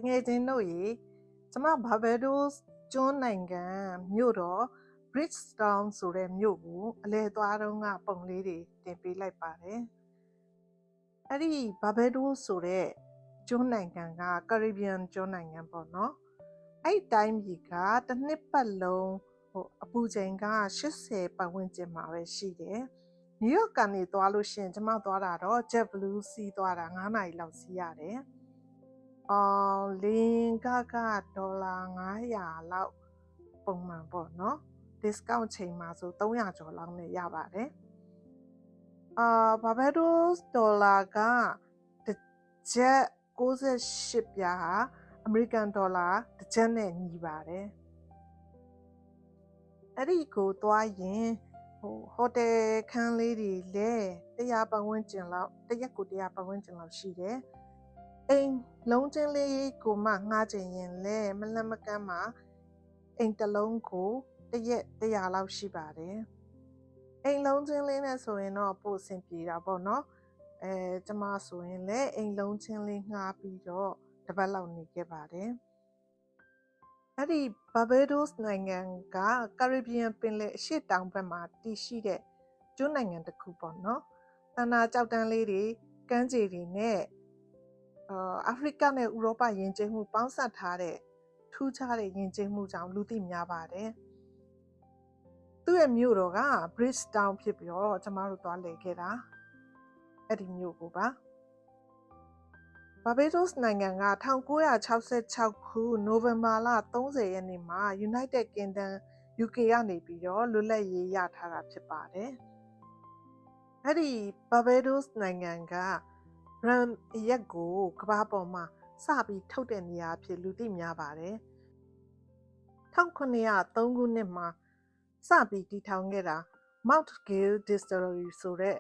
ငယ်ချင်းတို့ရေကျမဘာဘယ်ဒိုးကျွန်းနိုင်ငံမြို့တော် Bridgetown ဆိုတဲ့မြို့ကိုအလဲသွားတော့ကပုံလေးတွေတင်ပေးလိုက်ပါတယ်အဲ့ဒီဘာဘယ်ဒိုးဆိုတဲ့ကျွန်းနိုင်ငံက Caribbean ကျွန်းနိုင်ငံပေါ့နော်အဲ့တိုင်းပြည်ကတစ်နှစ်ပတ်လုံးအပူချိန်က80ပတ်ဝန်းကျင်မှာပဲရှိတယ်နယူးယောက်ကနေသွားလို့ရှိရင်ကျမသွားတာတော့ JetBlue စီးသွားတာ9နာရီလောက်စီးရတယ်လင်းကဒေါ်လာ900လောက်ပုံမှန်ပေါ့နော် discount ချိန်မှာဆို300ကျော်လောက်နဲ့ရပါတယ်ဘာဘယ်ဒိုးဒေါ်လာကတစ်ကျပ်68ပြားဟာအမေရိကန်ဒေါ်လာတစ်ကျပ်နဲ့ညီပါတယ်အဲ့ဒီကိုသွားရင်ဟိုတယ်ခန်းလေးတွေလည်း100ပတ်ဝန်းကျင်လောက်တစ်ရက်ကို100ပတ်ဝန်းကျင်လောက်ရှိတယ်အိမ်လုံးချင်းလေးကိုမှငှားချင်ရင်လည်းမလန့်မကမ်းမှာအိမ်တစ်လုံးကိုတစ်ရက်100လောက်ရှိပါတယ်အိမ်လုံးချင်းလေးနဲ့ဆိုရင်တော့ပို့အဆင်ပြေတာပေါ့နော်ကျမဆိုရင်လည်းအိမ်လုံးချင်းလေးငှားပြီးတော့တစ်ပတ်လောက်နေခဲ့ပါတယ်အဲ့ဒီဘာဘယ်ဒိုးနိုင်ငံကကာရစ်ဘီယံပင်လယ်အရှေ့တောင်ဘက်မှာတည်ရှိတဲ့ကျွန်းနိုင်ငံတစ်ခုပေါ့နော်တဏ္ဍာကြောက်တန်းလေးတွေကမ်းခြေတွေနဲ့အာဖရိကနဲ့ဥရောပယဉ်ကျေးမှုပေါင်းစပ်ထားတဲ့ထူးခြားတဲ့ယဉ်ကျေးမှုကြောင့်လူသိများပါတယ်သူ့ရဲ့မြို့တော်က Bridgetown ဖြစ်ပြီးတော့ကျမတို့သွားလည်ခဲ့တာအဲ့ဒီမြို့ကိုပါဘာဘယ်ဒိုးနိုင်ငံက1966ခုနိုဝင်ဘာလ30ရက်နေ့မှာ United Kingdom UK ကနေပြီးတော့လွတ်လပ်ရေးရထားတာဖြစ်ပါတယ်အဲ့ဒီဘာဘယ်ဒိုးနိုင်ငံကram ရက်ကိုကမ္ဘာပေါ်မှာစပြီးထုတ်တဲ့နေရာအဖြစ်လူသိများပါတယ်1903ခုနှစ်မှာစပြီးတည်ထောင်ခဲ့တာ Mount Gill Distillery ဆိုတဲ့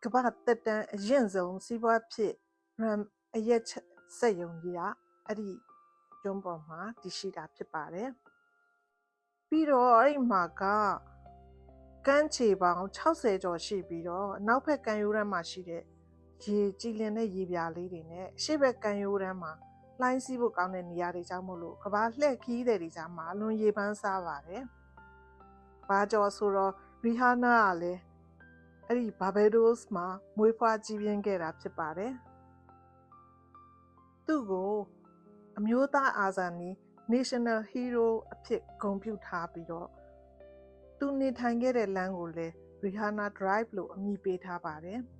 ကမ္ဘာသက်တမ်းအရင့်ဆုံးစီးပွားဖြစ် ram အရက်စက်ရုံကြီးကအဲ့ဒီကျွန်းပေါ်မှာတည်ရှိတာဖြစ်ပါတယ်ပြီးတော့အဲ့ဒီမှာကကမ်းခြေပေါင်း60ကျော်ရှိပြီးတော့နောက်ဘက်ကမ်းရိုးတန်းမှာရှိတဲ့ရေကြည်လင်တဲ့ရေပြာလေးတွေနဲ့အရှေ့ဘက်ကမ်းရိုးတန်းမှာလှိုင်းစီးဖို့ကောင်းတဲ့နေရာတွေကြောင့်မို့လို့ကမ္ဘာလှည့်ခီးတဲ့တွေကြားမှာအလွန်ရေပန်းစားပါတယ်။ဘာကြောင့်ဆိုတော့ရီဟာနာကလည်းအဲ့ဒီဘာဘယ်ဒိုးမှာမွေးဖွားကြီးပြင်းခဲ့တာဖြစ်ပါတယ်။သူ့ကိုအမျိုးသားအာဇာနည် National Hero အဖြစ်ဂုဏ်ပြုထားပြီးတော့သူနေထိုင်ခဲ့တဲ့လမ်းကိုလည်း Rihanna Drive လို့အမည်ပေးထားပါတယ်။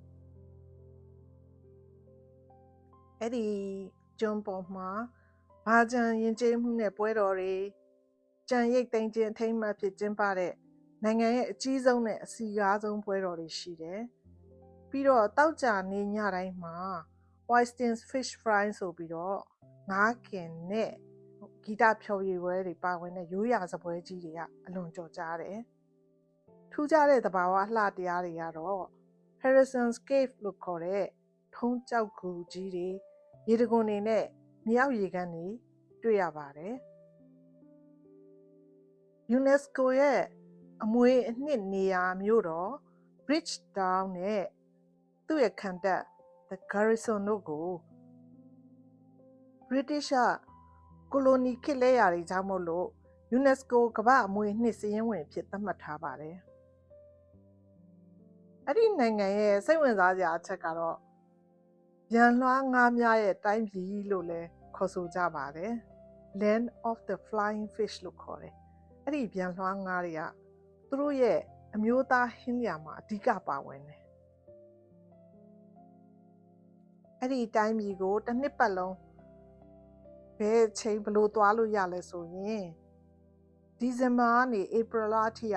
အဲ့ဒီကျွန်းပေါ်မှာဘာကြံယဉ်ကျေးမှုနဲ့ပွဲတော်တွေကြံရိတ်သိမ်းခြင်းအထိမ်းအမှတ်ဖြစ်ကျင်းပတဲ့နိုင်ငံရဲ့အကြီးဆုံးနဲ့အစီကားဆုံးပွဲတော်တွေရှိတယ်။ပြီးတော့တောက်ကြနေညတိုင်းမှာ Oysters Fish Fry ဆိုပြီးတော့ငါးကင်နဲ့ဂီတဖျော်ဖြေပွဲတွေပါဝင်တဲ့ရိုးရာစပွဲကြီးတွေကအလွန်ကြော်ကြားတယ်။ထူးခြားတဲ့သဘာဝအလှတရားတွေကတော့ Harrison's Cave လို့ခေါ်တဲ့ထုံးကျောက်ဂူကြီးတွေရေတံခွန်တွေနဲ့မြေအောက်ရေကန်တွေတွေ့ရပါတယ်။ UNESCO ရဲ့အမွေအနှစ်နေရာမြို့တော် Bridgetown နဲ့သူ့ရဲ့ခံတပ် The Garrison တို့ကို British ကိုလိုနီခေတ်လဲရာတွေကြောင့်မို့လို့ UNESCO ကမ္ဘာအမွေအနှစ်စာရင်းဝင်အဖြစ်သတ်မှတ်ထားပါတယ်။အဲ့ဒီနိုင်ငံရဲ့စိတ်ဝင်စားစရာအချက်ကတော့ရန်လွှားငါးများရဲ့တိုင်းပြည်လို့လည်းခေါ်ဆိုကြပါတယ်။ Land of the Flying Fish လို့ခေါ်တယ်။အဲ့ဒီရန်လွှားငါးတွေကသူတို့ရဲ့အမျိုးသားဟင်းလျာမှာအဓိကပါဝင်တယ်။အဲ့ဒီတိုင်းပြည်ကိုတစ်နှစ်ပတ်လုံးဘယ်ချိန်ဘလို့သွားလို့ရလဲဆိုရင်ဒီဇင်ဘာကနေဧပြီလအထိ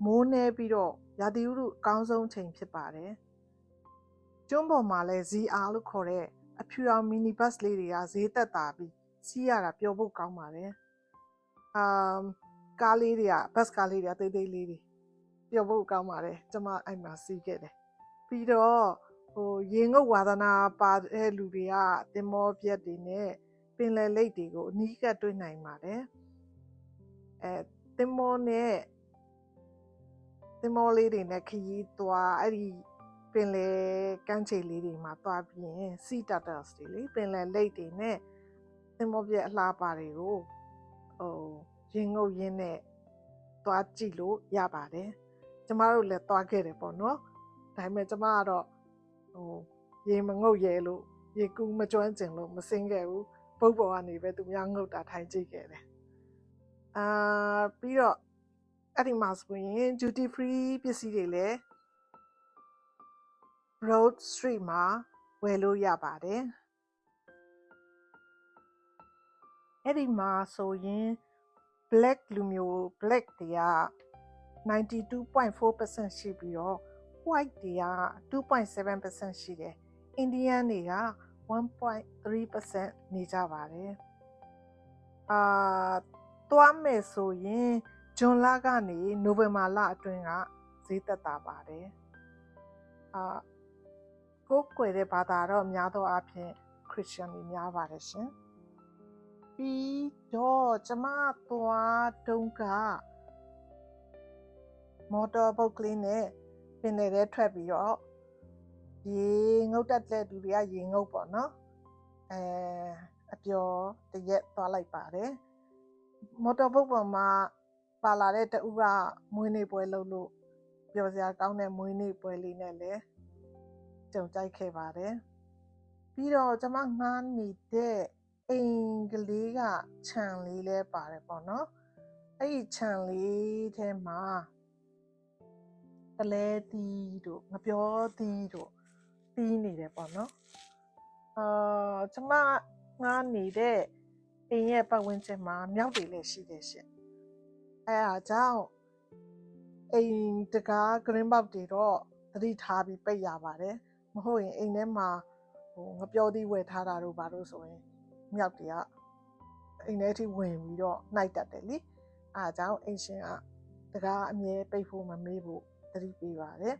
မိုးနေပြီးတော့ရာသီဥတုအကောင်းဆုံးချိန်ဖြစ်ပါတယ်။ကျွန်းပေါ်မှာလည်း ZR လို့ခေါ်တဲ့အဖြူရောင်မီနီဘတ်စ်လေးတွေကဈေးသက်သာပြီးစီးရတာပျော်ဖို့ကောင်းပါတယ်ကားလေးတွေကဘတ်စ်ကားလေးတွေကတိတ်တိတ်လေးတွေပျော်ဖို့ကောင်းပါတယ်ကျမအဲ့မှာစီးခဲ့တယ်ပြီးတော့ရေငုပ်ဝါသနာပါတဲ့လူတွေကတင်မောပြက်တွေနဲ့ပင်လယ်လိပ်တွေကိုအနီးကပ်တွေ့နိုင်ပါတယ်တင်မောလေးတွေနဲ့ခရီးသွားအဲ့ဒီပင်လယ်ကမ်းခြေလေးတွေမှာသွားပြီးရင် sea turtles တွေလေပင်လယ်လိပ်တွေနဲ့ သင်္ဘောပြည့်အလှပါတွေကိုရင်ငုပ်ရင်းနဲ့သွားကြည့်လို့ရပါတယ်ကျမတို့လည်းသွားခဲ့တယ်ပေါ့နော်ဒါပေမဲ့ကျမကတော့ရေမငုပ်ရဲလို့ရေကူးမကျွမ်းကျင်လို့မစင်းခဲ့ဘူးပုတ်ပေါ်ကနေပဲသူများငုပ်တာထိုင်ကြည့်ခဲ့တယ်ပြီးတော့အဲ့ဒီမှာဆိုရင် duty free ပစ္စည်းတွေလည်း Broad Street မှာဝယ်လို့ရပါတယ်အဲ့ဒီမှာဆိုရင် black လူမျိုး black တွေက 92.4% ရှိပြီးတော့ white တွေက 2.7% ရှိတယ် Indian တွေက 1.3% နေကြပါတယ်သွားမယ်ဆိုရင်ဇွန်လကနေနိုဝင်ဘာလအတွင်းကဈေးသက်သာပါတယ်ကိုယ်ကွယ်တဲ့ဘာသာတော့များသောအားဖြင့်ခရစ်ယာန်တွေများပါတယ်ရှင်ပြီးတော့ကျမသွားတုန်းကမော်တော်ဘုတ်ကလေးနဲ့ပင်လယ်ထဲထွက်ပြီးတော့ရေငုတ်တက်တဲ့သူတွေကရေငုတ်ပေါ့နော်အပျော်တရက်သွားလိုက်ပါတယ်မော်တော်ဘုတ်ပေါ်မှာပါလာတဲ့တူကမွေးနေ့ပွဲလုပ်လို့ပျော်စရာကောင်းတဲ့မွေးနေ့ပွဲလေးနဲ့လည်းကြုံကြိုက်ခဲ့ပါတယ်ပြီးတော့ကျမငှားနေတဲ့အိမ်ကလေးကခြံလေးလဲပါတယ်ပေါ့နော်အဲ့ဒီခြံလေးထဲမှာတလဲတီးတို့ငပြောတီးတို့တီးနေတယ်ပေါ့နော်ကျမငှားနေတဲ့အိမ်ရဲ့ပတ်ဝန်းကျင်မှာမြောက်တွေလည်းရှိတယ်ရှင်အဲအားကြောင့်အိမ်တကား green box တွေတော့သတိထားပြီးပိတ်ရပါတယ်မဟုတ်ရင်အိမ်ထဲမှာငပြောသီးဝယ်ထားတာတို့ဘာလို့ဆိုရင်မြောက်တွေကအိမ်ထဲထိဝင်ပြီးတော့နှိုက်တတ်တယ်လीအားကြောင့်အိမ်ရှင်ကတကားအမြဲပိတ်ဖို့မမေ့ဖို့သတိပေးပါတယ်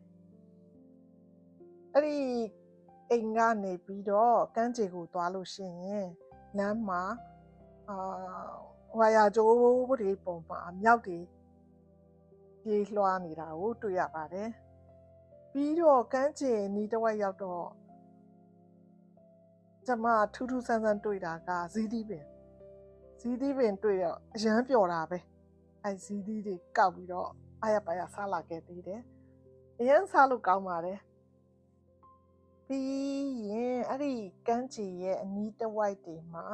အဲ့ဒီအိမ်ကနေပြီးတော့ကမ်းခြေကိုသွားလို့ရှိရင်လမ်းမှာဝါယာကြိုးတွေပုံမှာမြောက်တွေပြေးလွှားနေတာကိုတွေ့ရပါတယ်ပြီးတော့ကမ်းခြေနီးတစ်ဝက်ရောက်တော့ကျမထူးထူးဆန်းဆန်းတွေ့တာကဇီးသီးပင်တွေ့တော့အရန်ပျော်တာပဲအဲဇီးသီးတွေကောက်ပြီးတော့အားရပါရစားလာခဲ့သေးတယ်အရန်စားလို့ကောင်းပါတယ်ပြီးရင်အဲ့ဒီကမ်းခြေရဲ့အနီးတစ်ဝိုက်တွေမှာ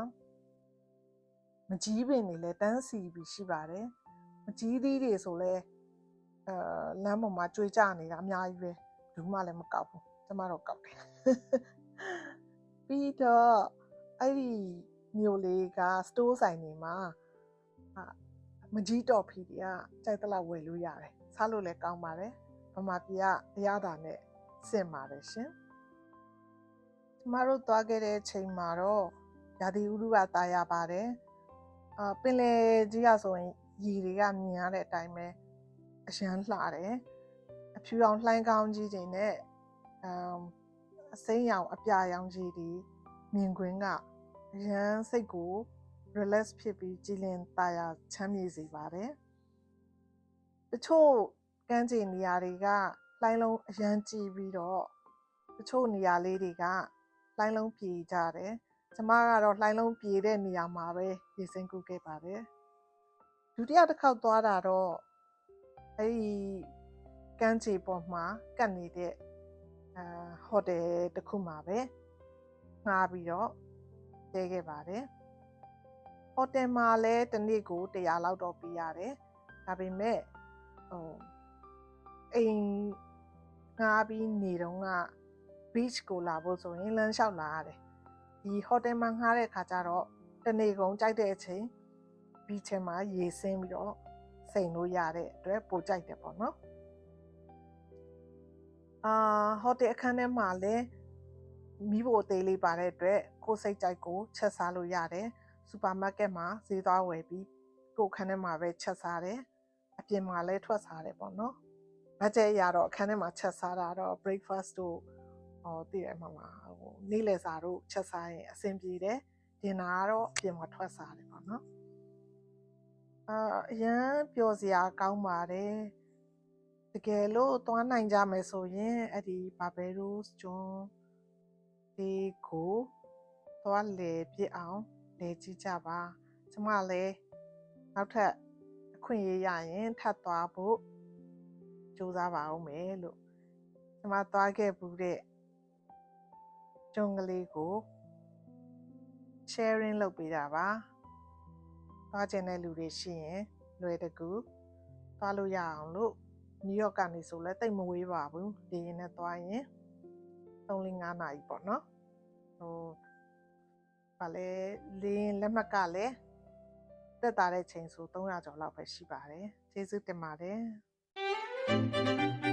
မကြီးပင်တွေလည်းတန်းစီပြီးရှိပါတယ်မကြီးသီးတွေဆိုလဲလမ်းပေါ်မှာကြွေကြနေတာအများကြီးပဲဘူးမှလည်းမကောက်ဘူးကျမတော့ကောက်တယ်ပြီးတော့အဲ့ဒီမြို့လေးကစတိုးဆိုင်တွေမှာမကြီးတော်ဖီတွေကကြိုက်သလောက်ဝယ်လို့ရတယ်စားလို့လည်းကောင်းပါတယ်ဗမာပြည်ကအရသာနဲ့စင်ပါတယ်ရှင်ကျမတို့သွားခဲ့တဲ့ချိန်မှာတော့ရာသီဥတုကတာယာပါတယ်ပင်လယ်ကြီးကဆိုရင်ရေတွေကမြင်ရတဲ့အတိုင်းပဲအရန်လှတယ်အဖြူရောင်လှိုင်းကောင်းကြီးတွေနဲ့အစိမ်းရောင်အပြာရောင်ကြီးတွေမြင်ကွင်းကအရန်စိတ်ကို relax ဖြစ်ပြီးကြည်လင်တာယာချမ်းမြေ့စေပါတယ်တချို့ကမ်းခြေနေရာတွေကလှိုင်းလုံးအရန်ကြီးပြီးတော့တချို့နေရာလေးတွေကလှိုင်းလုံးပြေကြတယ်ကျမကတော့လှိုင်းလုံးပြေတဲ့နေရာမှာပဲရေစင်းကူးခဲ့ပါတယ်ဒုတိယတစ်ခေါက်သွားတာတော့အဲ့ဒီကမ်းခြေပေါ်မှာကပ်နေတဲ့ဟိုတယ်တစ်ခုမှာပဲငှားပြီးတော့တည်ခဲ့ပါတယ်ဟိုတယ်မှာလည်းတစ်နေ့ကို100လောက်တော့ပေးရတယ်ဒါပေမဲ့အိမ်ငှားပြီးနေတော့က beach ကိုလာဖို့ဆိုရင်လမ်းလျှောက်လာရတယ်ဒီဟိုတယ်မှာငှားတဲ့ခါကျတော့တနေ့ကုန်ကြိုက်တဲ့အချိန် beach ထဲမှာရေဆင်းပြီးတော့စိန်လို့ရတဲ့အတွက်ပိုကြိုက်တယ်ပေါ့နော်ဟိုတယ်အခန်းထဲမှာလည်းမီးဖိုအသေးလေးပါတဲ့အတွက်ကိုယ်စိတ်ကြိုက်ကိုချက်စားလို့ရတယ်စူပါမားကတ်မှာဈေးသွားဝယ်ပြီးကိုယ်ခန်းထဲမှာပဲချက်စားတယ်အပြင်မှာလည်းထွက်စားတယ်ပေါ့နော်ဘတ်ဂျက်အရတော့အခန်းထဲမှာချက်စားတာတော့ breakfast တို့တည်ရမှာနေ့လယ်စာတို့ချက်စားရင်အဆင်ပြေတယ်ဒင်နာကတော့အပြင်မှာထွက်စားတယ်ပေါ့နော်အရန်ပျော်စရာကောင်းပါတယ်တကယ်လို့သွားနိုင်ကြမယ်ဆိုရင်အဲ့ဒီဘာဘဲရိုးကျွန်းဒီကိုသွားလေပြစ်အောင် လဲကြည့်ကြပါကျမလည်းနောက်ထပ်အခွင့်အရေးရရင်ထပ်သွားဖို့ကြိုးစားပါဦးမယ်လို့ကျမသွားခဲ့ဘူးတဲ့ကျွန်းကလေးကို sharing လုပ်ပေးတာပါသွားကျင်တဲ့လူတွေရှိရင်လွယ်တကူသွားလို့ရအောင်လို့နယူးယောက်ကနေဆိုလဲတိတ်မဝေးပါဘူးလေယာဉ်နဲ့သွားရင်3-5 နာရီပေါ့နော်ဗာလဲလေယာဉ်လက်မှတ်ကလည်းတက်တာတဲ့ချိန်ဆို300ကျော်လောက်ပဲရှိပါတယ်ကျေးဇူးတင်ပါတယ်